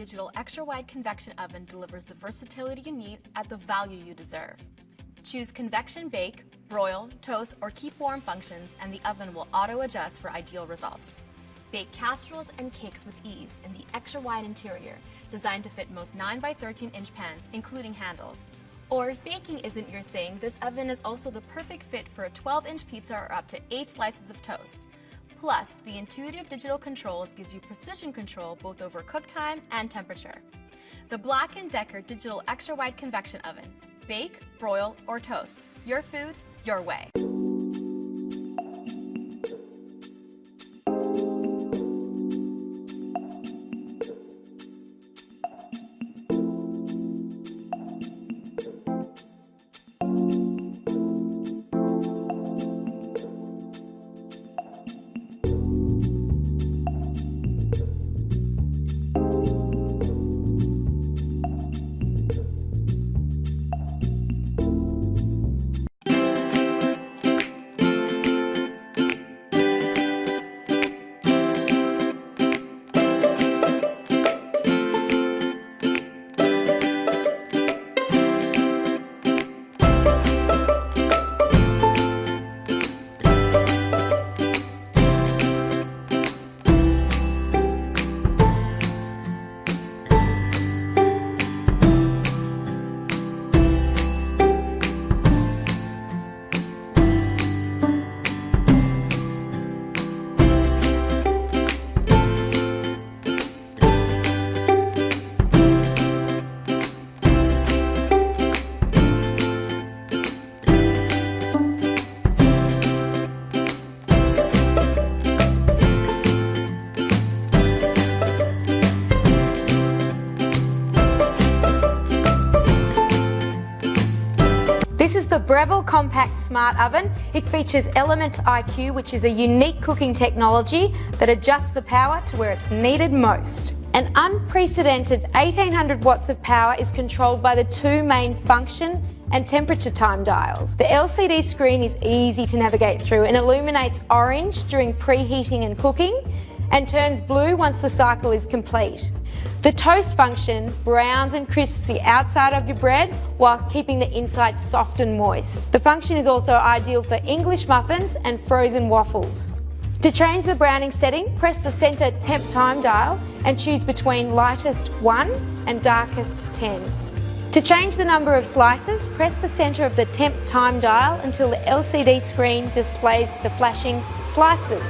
digital extra-wide convection oven delivers the versatility you need at the value you deserve. Choose convection bake, broil, toast, or keep warm functions, and the oven will auto-adjust for ideal results. Bake casseroles and cakes with ease in the extra-wide interior, designed to fit most 9 by 13 inch pans, including handles. Or if baking isn't your thing, this oven is also the perfect fit for a 12-inch pizza or up to 8 slices of toast. Plus, the intuitive digital controls gives you precision control both over cook time and temperature. The Black & Decker Digital Extra-Wide Convection Oven. Bake, broil, or toast. Your food, your way. This is the Breville Compact Smart Oven. It features Element IQ, which is a unique cooking technology that adjusts the power to where it's needed most. An unprecedented 1800 watts of power is controlled by the two main function and temperature time dials. The LCD screen is easy to navigate through and illuminates orange during preheating and cooking and turns blue once the cycle is complete. The toast function browns and crisps the outside of your bread while keeping the inside soft and moist. The function is also ideal for English muffins and frozen waffles. To change the browning setting, press the center temp time dial and choose between lightest 1 and darkest 10. To change the number of slices, press the center of the temp time dial until the LCD screen displays the flashing slices.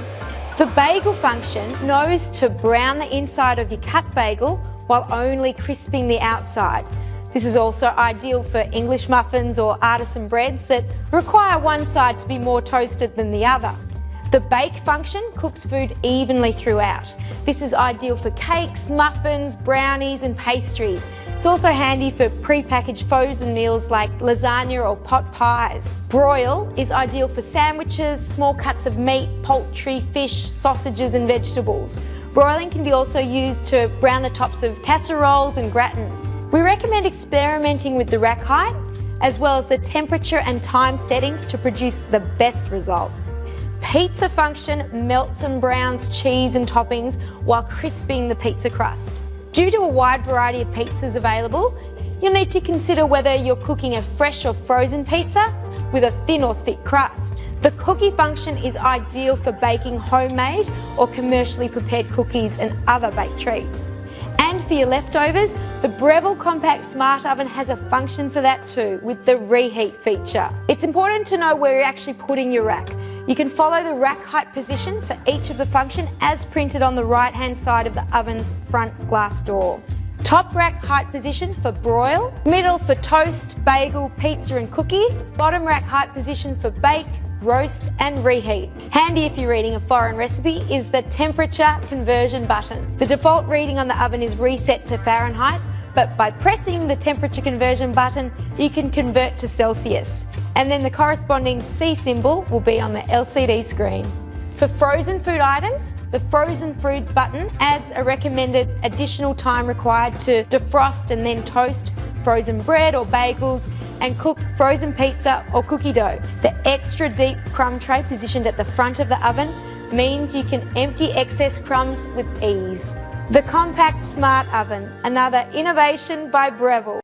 The bagel function knows to brown the inside of your cut bagel while only crisping the outside. This is also ideal for English muffins or artisan breads that require one side to be more toasted than the other. The bake function cooks food evenly throughout. This is ideal for cakes, muffins, brownies and pastries. It's also handy for pre-packaged frozen meals like lasagna or pot pies. Broil is ideal for sandwiches, small cuts of meat, poultry, fish, sausages and vegetables. Broiling can be also used to brown the tops of casseroles and gratins. We recommend experimenting with the rack height as well as the temperature and time settings to produce the best result. Pizza function melts and browns cheese and toppings while crisping the pizza crust. Due to a wide variety of pizzas available, you'll need to consider whether you're cooking a fresh or frozen pizza with a thin or thick crust. The cookie function is ideal for baking homemade or commercially prepared cookies and other baked treats. And for your leftovers, the Breville Compact Smart Oven has a function for that too, with the reheat feature. It's important to know where you're actually putting your rack. You can follow the rack height position for each of the function as printed on the right-hand side of the oven's front glass door. Top rack height position for broil, middle for toast, bagel, pizza and cookie, bottom rack height position for bake, roast and reheat. Handy if you're reading a foreign recipe is the temperature conversion button. The default reading on the oven is reset to Fahrenheit, but by pressing the temperature conversion button, you can convert to Celsius. And then the corresponding C symbol will be on the LCD screen. For frozen food items, the Frozen Foods button adds a recommended additional time required to defrost and then toast frozen bread or bagels and cook frozen pizza or cookie dough. The extra deep crumb tray positioned at the front of the oven means you can empty excess crumbs with ease. The Compact Smart Oven, another innovation by Breville.